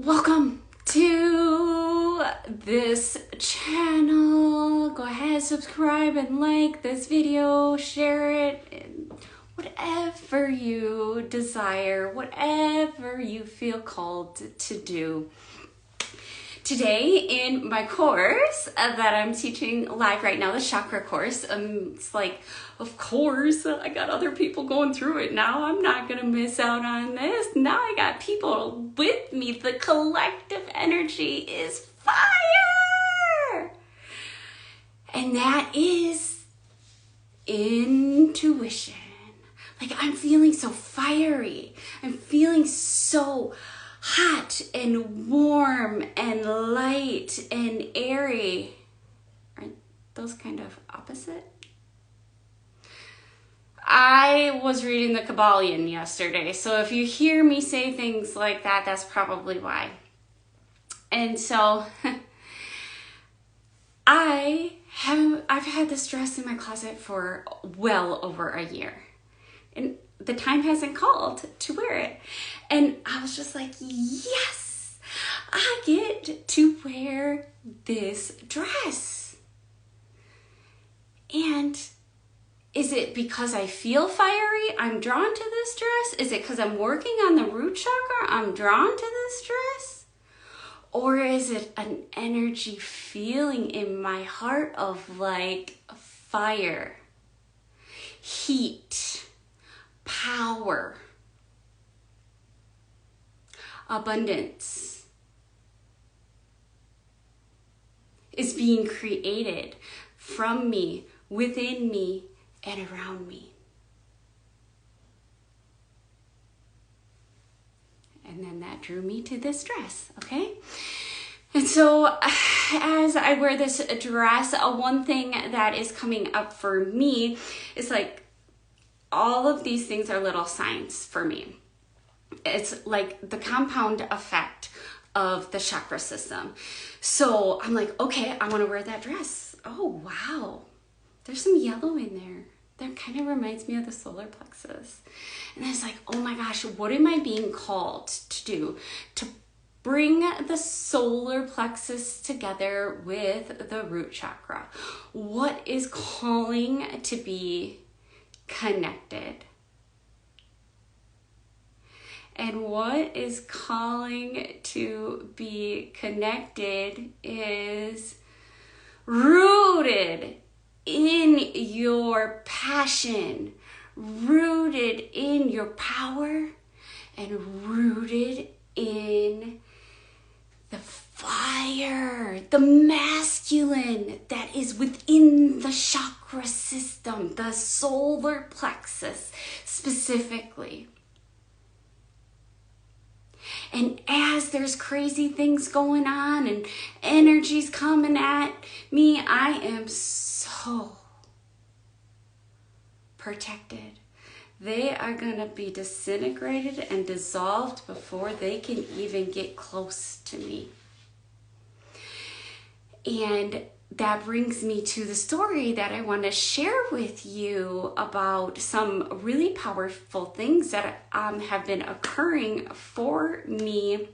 Welcome to this channel. Go ahead, subscribe and like this video, share it, and whatever you desire, whatever you feel called to do. Today in my course that I'm teaching live right now, the chakra course, it's like, of course, I got other people going through it now. I'm not going to miss out on this. Now I got people with me. The collective energy is fire. And that is intuition. Like, I'm feeling so fiery. I'm feeling so hot and warm and light and airy. Aren't those kind of opposite? I was reading the Kabbalion yesterday, so if you hear me say things like that, that's probably why. And so I've had this dress in my closet for well over a year. And the time hasn't called to wear it. And I was just like, yes, I get to wear this dress. And is it because I feel fiery, I'm drawn to this dress? Is it because I'm working on the root chakra, I'm drawn to this dress? Or is it an energy feeling in my heart of like fire, heat, power, abundance is being created from me, within me, and around me. And then that drew me to this dress, okay? And so as I wear this dress, one thing that is coming up for me is like, all of these things are little signs for me. It's like the compound effect of the chakra system. So I'm like, okay, I want to wear that dress. Oh, wow. There's some yellow in there. That kind of reminds me of the solar plexus. And I was like, oh my gosh, what am I being called to do? To bring the solar plexus together with the root chakra. What is calling to be connected? And what is calling to be connected is rooted in your passion, rooted in your power, and rooted in the fire, the masculine that is within the chakra system, the solar plexus specifically. And as there's crazy things going on and energies coming at me, I am so protected. They are going to be disintegrated and dissolved before they can even get close to me. And that brings me to the story that I want to share with you about some really powerful things that have been occurring for me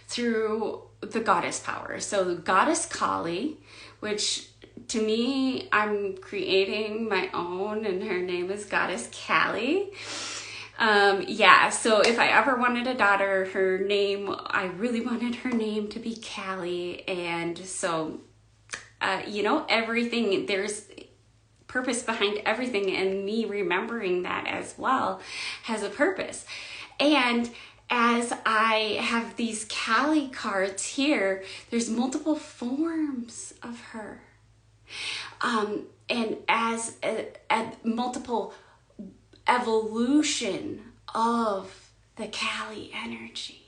through the goddess power. So goddess Kali, which to me, I'm creating my own, and her name is Goddess Kali. So if I ever wanted a daughter, I really wanted her name to be Kali. And so everything, there's purpose behind everything, and me remembering that as well has a purpose. And as I have these Kali cards here, there's multiple forms of her. And as a multiple evolution of the Kali energy.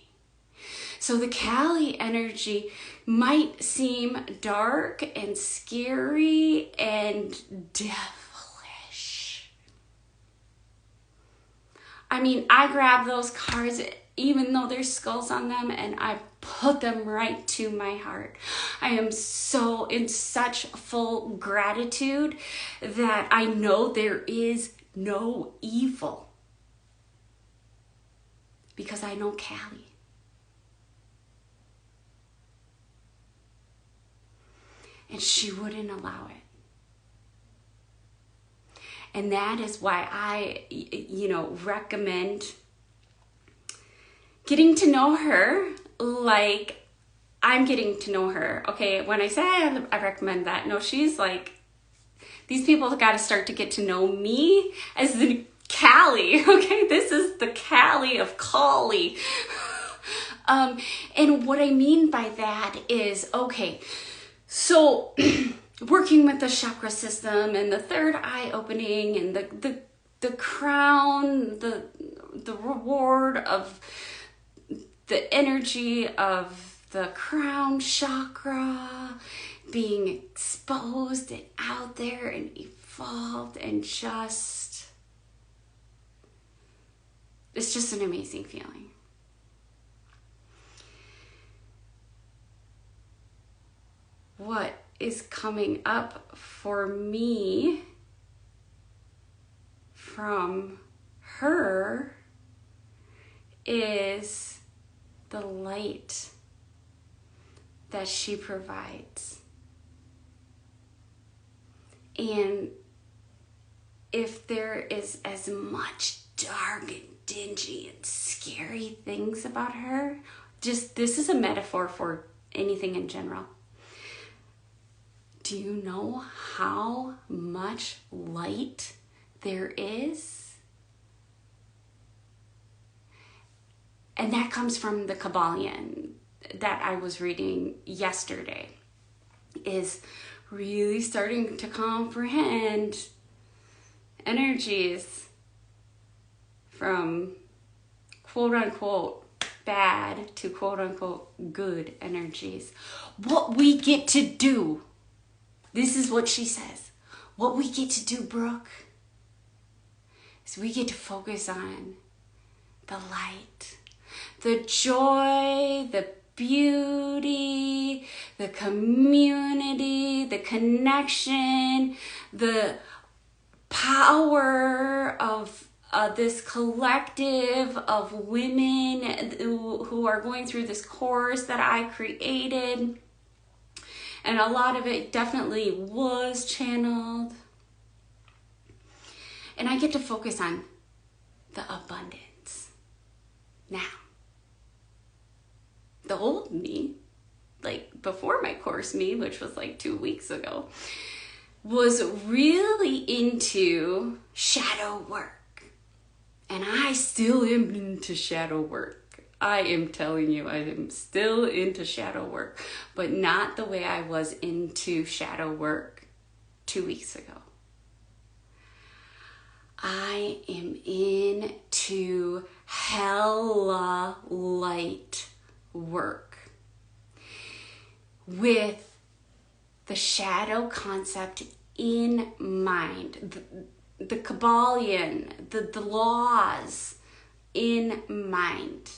So the Kali energy might seem dark and scary and devilish. I mean, I grab those cards even though there's skulls on them, and I put them right to my heart. I am so in such full gratitude that I know there is no evil because I know Kali. and she wouldn't allow it. And that is why I, recommend getting to know her like I'm getting to know her. Okay, when I say I recommend that, no, she's like, these people got to start to get to know me as the Callie. Okay, this is the Callie of Callie. And what I mean by that is, okay, so working with the chakra system and the third eye opening and the crown, the reward of the energy of the crown chakra being exposed and out there and evolved, and it's just an amazing feeling. What is coming up for me from her is the light that she provides. And if there is as much dark and dingy and scary things about her, this is a metaphor for anything in general. Do you know how much light there is? And that comes from the Kabbalion that I was reading yesterday, is really starting to comprehend energies from quote unquote bad to quote unquote good energies. What we get to do. This is what she says. What we get to do, Brooke, is we get to focus on the light, the joy, the beauty, the community, the connection, the power of this collective of women who are going through this course that I created. And a lot of it definitely was channeled. And I get to focus on the abundance. Now, the old me, like before my course me, which was like 2 weeks ago, was really into shadow work. And I still am into shadow work. I am telling you, I am still into shadow work, but not the way I was into shadow work 2 weeks ago. I am into hella light work with the shadow concept in mind, the Kabbalion, the laws in mind.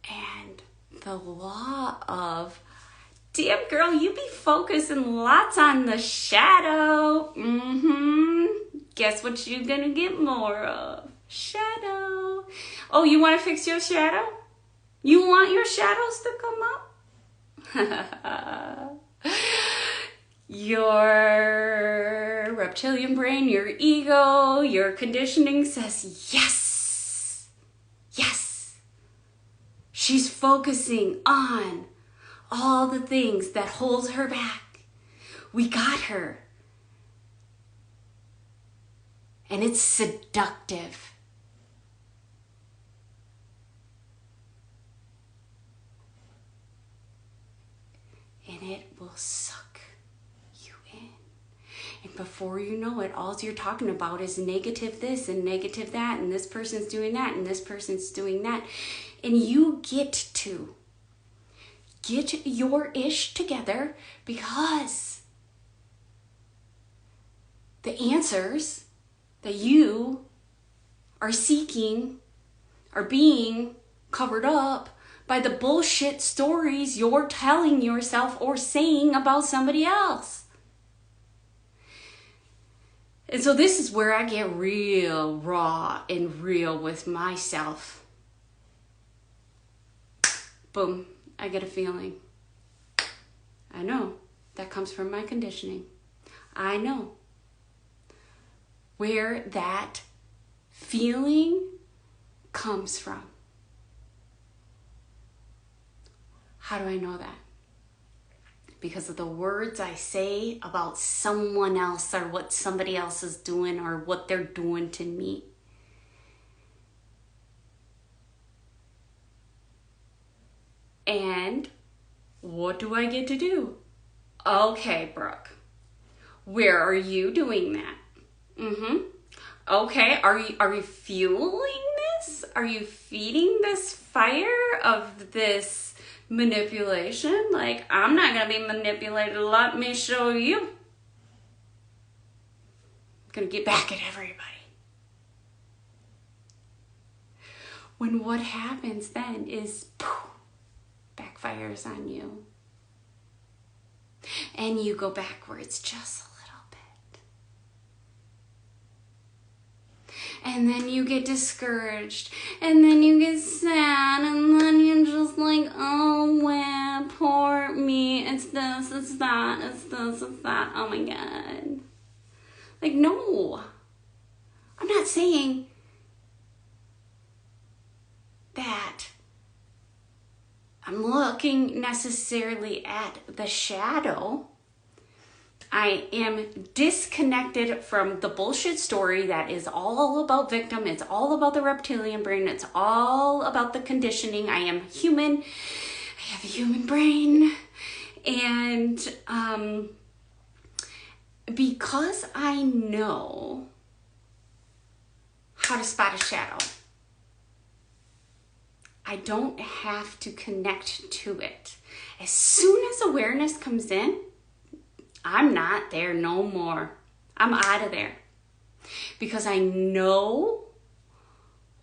And the law of, damn girl, you be focusing lots on the shadow. Guess what you're gonna get more of? Shadow. Oh, you want to fix your shadow? You want your shadows to come up? Your reptilian brain, your ego, your conditioning says yes. Yes. She's focusing on all the things that holds her back. We got her. And it's seductive. And it will suck you in. And before you know it, all you're talking about is negative this and negative that, and this person's doing that, and this person's doing that. And you get to get your ish together, because the answers that you are seeking are being covered up by the bullshit stories you're telling yourself or saying about somebody else. And so this is where I get real raw and real with myself. Boom, I get a feeling. I know. That comes from my conditioning. I know where that feeling comes from. How do I know that? Because of the words I say about someone else or what somebody else is doing or what they're doing to me. And what do I get to do? Okay, Brooke, where are you doing that? Okay, are you fueling this? Are you feeding this fire of this manipulation? Like, I'm not gonna be manipulated. Let me show you. I'm gonna get back at everybody. When what happens then is poof, backfires on you. And you go backwards just a little bit. And then you get discouraged. And then you get sad. And then you're just like, oh, well, poor me. It's this, it's that, it's this, it's that. Oh my God. Like, no. I'm not saying that I'm looking necessarily at the shadow. I am disconnected from the bullshit story that is all about victim. It's all about the reptilian brain. It's all about the conditioning. I am human. I have a human brain. And because I know how to spot a shadow, I don't have to connect to it. As soon as awareness comes in, I'm not there no more. I'm out of there. Because I know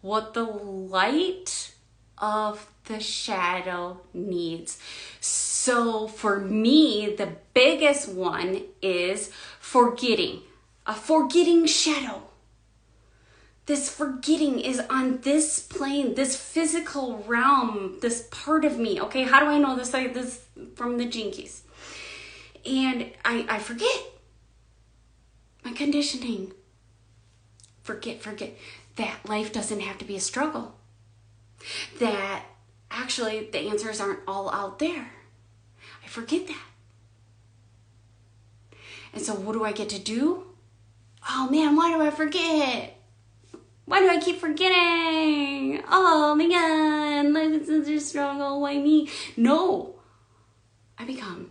what the light of the shadow needs. So for me, the biggest one is forgetting. A forgetting shadow. This forgetting is on this plane, this physical realm, this part of me. Okay, how do I know this? Like this from the Gene Keys. And I forget my conditioning. Forget that life doesn't have to be a struggle. That actually the answers aren't all out there. I forget that. And so what do I get to do? Oh man, why do I forget? Why do I keep forgetting? Oh my God, life is such a struggle, why me? No, I become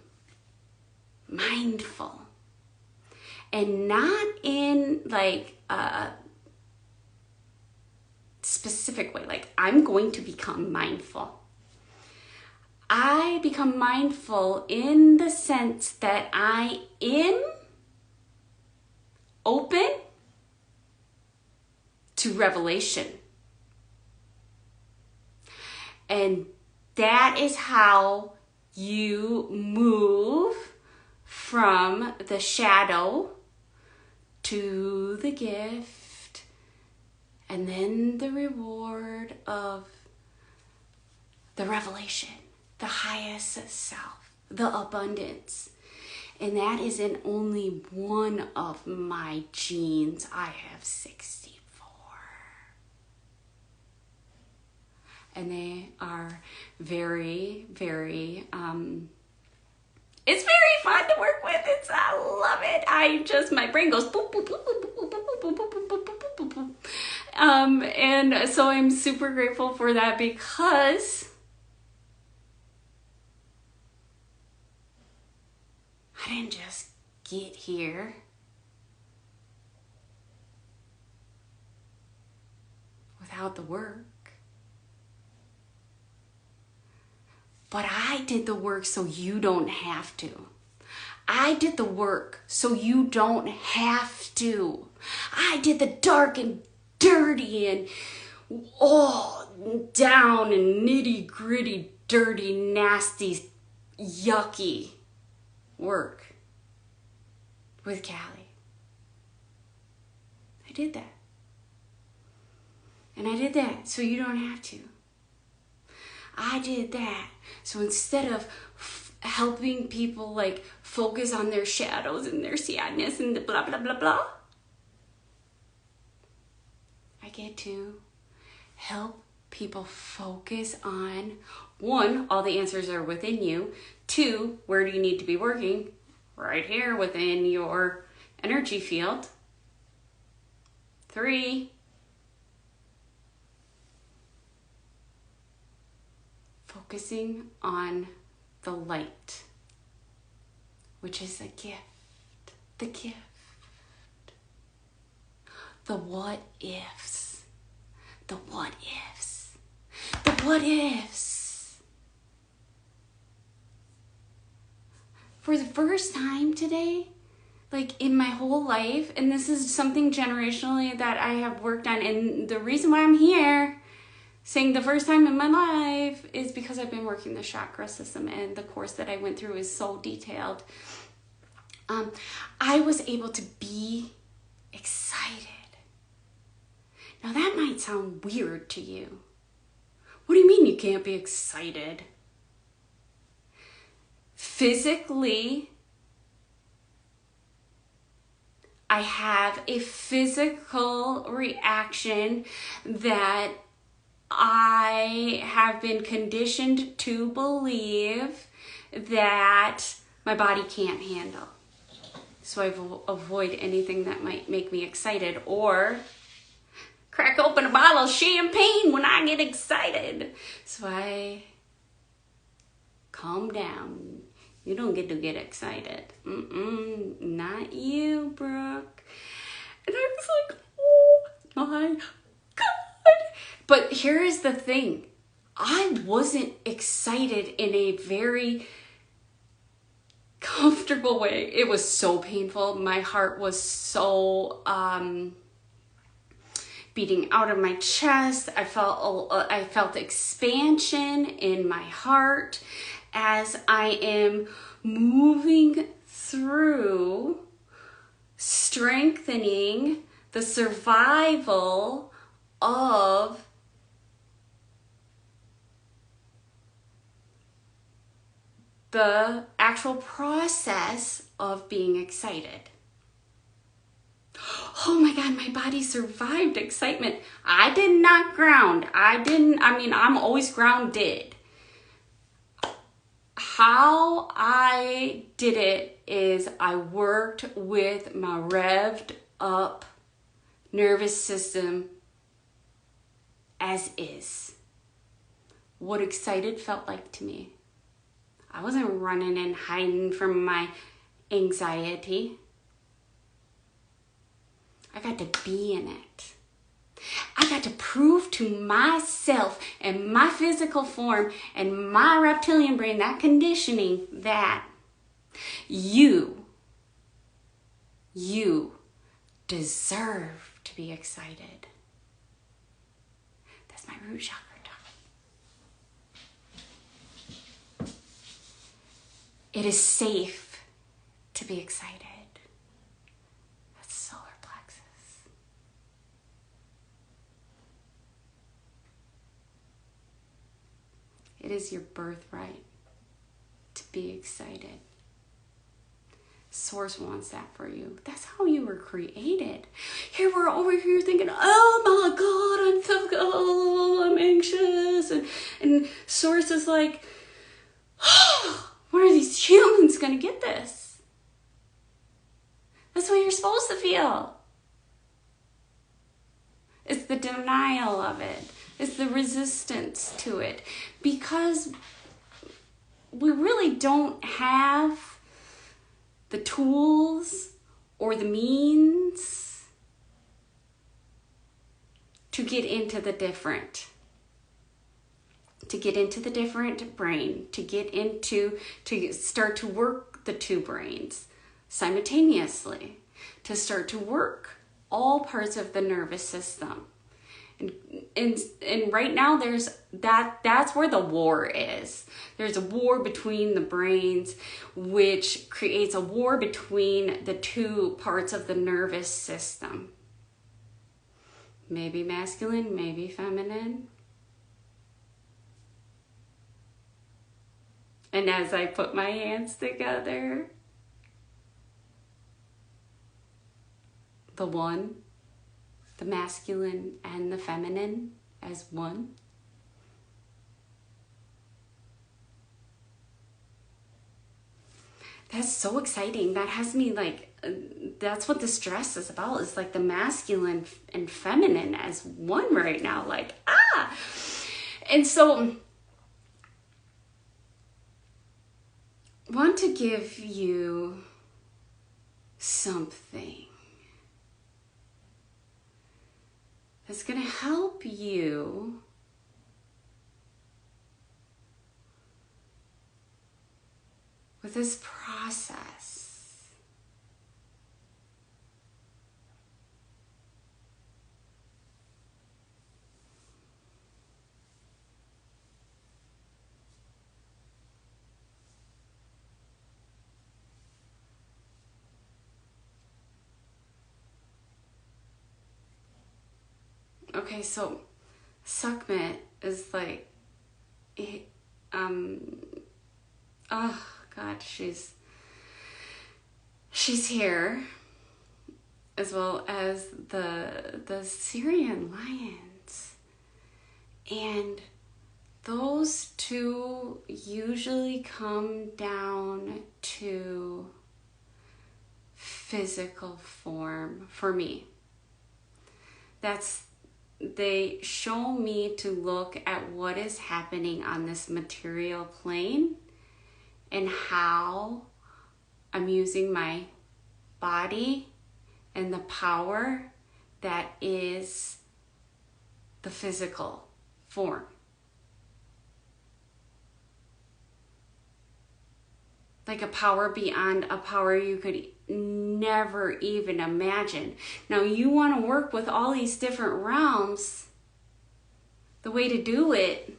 mindful. And not in like a specific way, like I'm going to become mindful. I become mindful in the sense that I am open to revelation. And that is how you move from the shadow to the gift and then the reward of the revelation, the highest self, the abundance. And that is in only one of my genes. I have 64. And they are very, very, it's very fun to work with. I love it. My brain goes boop, boop, boop, boop, boop, boop, boop, boop, boop, boop, boop, boop. And so I'm super grateful for that because I didn't just get here. Without the work. But I did the work so you don't have to. I did the work so you don't have to. I did the dark and dirty and down and nitty gritty, dirty, nasty, yucky work with Callie. I did that. And I did that so you don't have to. I did that. So instead of helping people like focus on their shadows and their sadness and the blah, blah, blah, blah. I get to help people focus on, one, all the answers are within you. Two, where do you need to be working? Right here within your energy field. Three, focusing on the light, which is a gift. The gift. The what ifs. The what ifs. The what ifs. For the first time today, like in my whole life, and this is something generationally that I have worked on, and the reason why I'm here saying the first time in my life is because I've been working the chakra system, and the course that I went through is so detailed. I was able to be excited. Now that might sound weird to you. What do you mean you can't be excited? Physically, I have a physical reaction that I have been conditioned to believe that my body can't handle. So I avoid anything that might make me excited, or crack open a bottle of champagne when I get excited. So I calm down. You don't get to get excited. Not you, Brooke. And I was like, oh my God. But here is the thing. I wasn't excited in a very comfortable way. It was so painful. My heart was so beating out of my chest. I felt expansion in my heart as I am moving through strengthening the survival of the actual process of being excited. Oh my God, my body survived excitement. I did not ground. I'm always grounded. How I did it is I worked with my revved up nervous system as is. What excited felt like to me. I wasn't running and hiding from my anxiety. I got to be in it. I got to prove to myself and my physical form and my reptilian brain, that conditioning, that you deserve to be excited. That's my root chakra talk. It is safe to be excited. That's solar plexus. It is your birthright to be excited. Source wants that for you. That's how you were created. Here we're over here thinking, oh my God, I'm anxious. And Source is like, oh, when are these humans going to get this? That's what you're supposed to feel. It's the denial of it. It's the resistance to it. Because we really don't have the tools or the means to get into the different. To get into the different brain. To start to work the two brains simultaneously. To start to work all parts of the nervous system. And right now that's where the war is. There's a war between the brains, which creates a war between the two parts of the nervous system. Maybe masculine, maybe feminine. And as I put my hands together, the one, the masculine and the feminine as one. That's so exciting. That has me like, that's what this dress is about, is like the masculine and feminine as one right now. Like, ah! And so, I want to give you something that's going to help you with this process. Okay, so Sukhmet is like, oh God, she's here, as well as the Syrian lions, and those two usually come down to physical form for me. They show me to look at what is happening on this material plane and how I'm using my body and the power that is the physical form. Like a power beyond a power you could never even imagine. Now, you want to work with all these different realms. The way to do it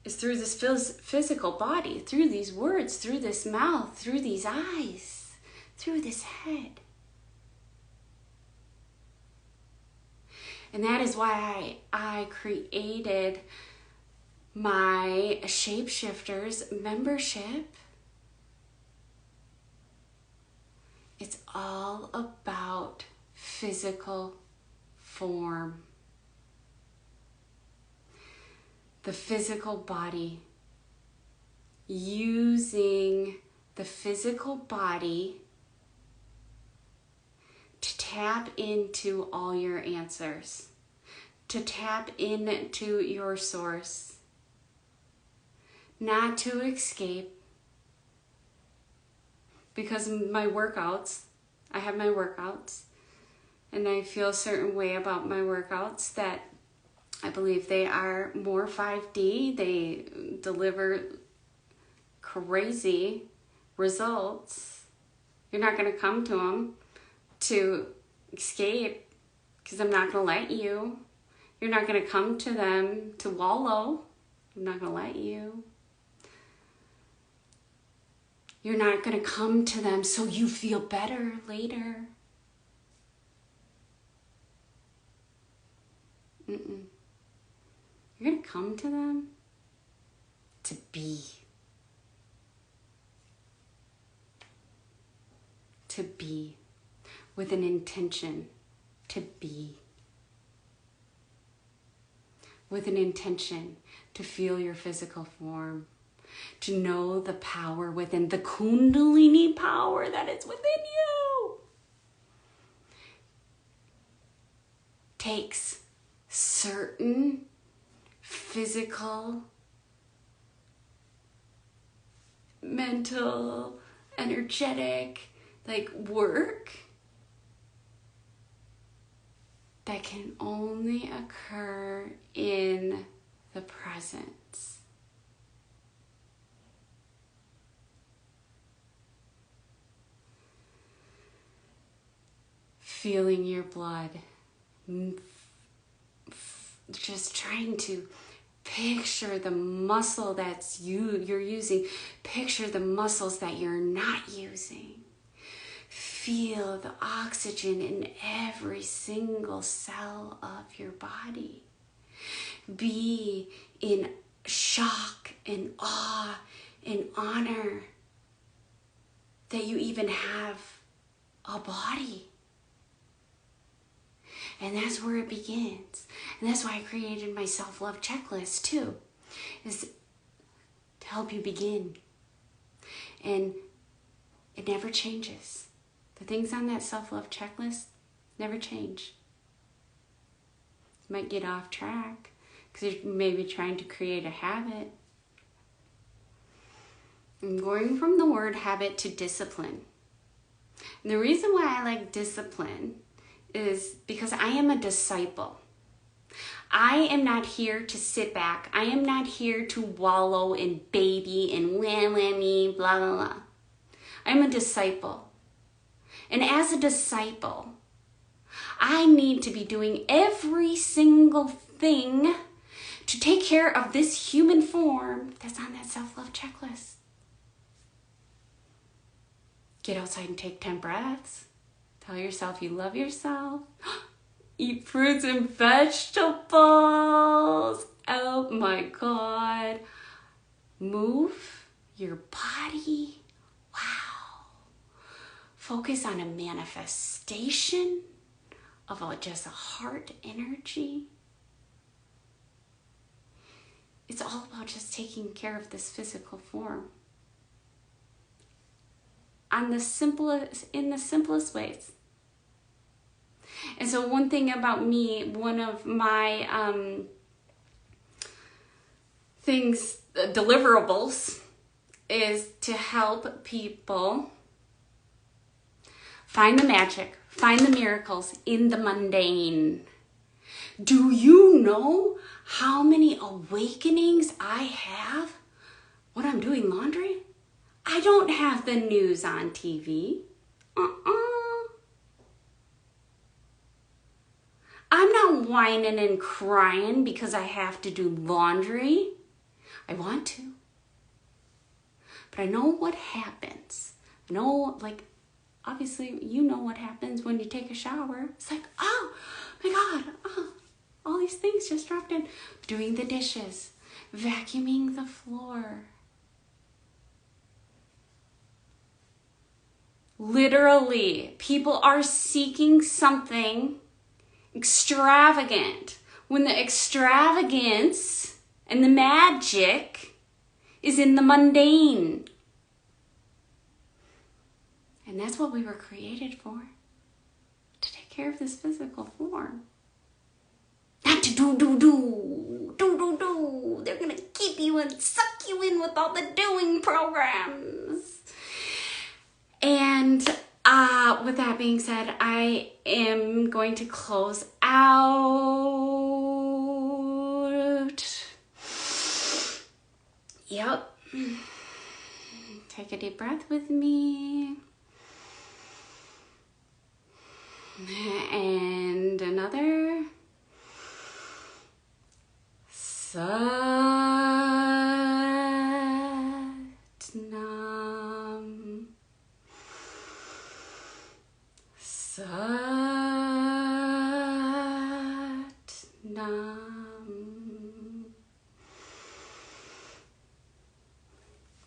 is through this physical body, through these words, through this mouth, through these eyes, through this head. And that is why I created my Shapeshifters membership. It's all about physical form. The physical body. Using the physical body to tap into all your answers. To tap into your source. Not to escape. Because my workouts, I have my workouts, and I feel a certain way about my workouts that I believe they are more 5D. They deliver crazy results. You're not going to come to them to escape, because I'm not going to let you. You're not going to come to them to wallow. I'm not going to let you. You're not going to come to them so you feel better later. Mm-mm. You're going to come to them to be. To be. With an intention to be. With an intention to feel your physical form. To know the power within, the Kundalini power that is within you. Takes certain physical, mental, energetic, like work that can only occur in the present. Feeling your blood, just trying to picture the muscle that's you're using, picture the muscles that you're not using. Feel the oxygen in every single cell of your body. Be in shock and awe and honor that you even have a body. And that's where it begins. And that's why I created my self-love checklist too, is to help you begin. And it never changes. The things on that self-love checklist never change. You might get off track because you're maybe trying to create a habit. I'm going from the word habit to discipline. And the reason why I like discipline is because I am a disciple. I am not here to sit back. I am not here to wallow in baby and wah me, blah, blah, blah. I'm a disciple. And as a disciple, I need to be doing every single thing to take care of this human form that's on that self-love checklist. Get outside and take 10 breaths. Tell yourself you love yourself. Eat fruits and vegetables. Oh my God. Move your body. Wow. Focus on a manifestation of just a heart energy. It's all about just taking care of this physical form. In the simplest ways. And so one thing about me, one of my deliverables is to help people find the magic, find the miracles in the mundane. Do you know how many awakenings I have when I'm doing laundry? I don't have the news on TV. I'm not whining and crying because I have to do laundry. I want to. But I know what happens. I know, like, obviously, you know what happens when you take a shower. It's like, oh my God, all these things just dropped in. Doing the dishes, vacuuming the floor. Literally, people are seeking something extravagant when the extravagance and the magic is in the mundane. And that's what we were created for, to take care of this physical form. Not to do. They're gonna keep you and suck you in with all the doing programs. And with that being said, I am going to close out. Yep. Take a deep breath with me. And another. Satnam.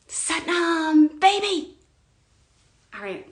Satnam, baby. All right.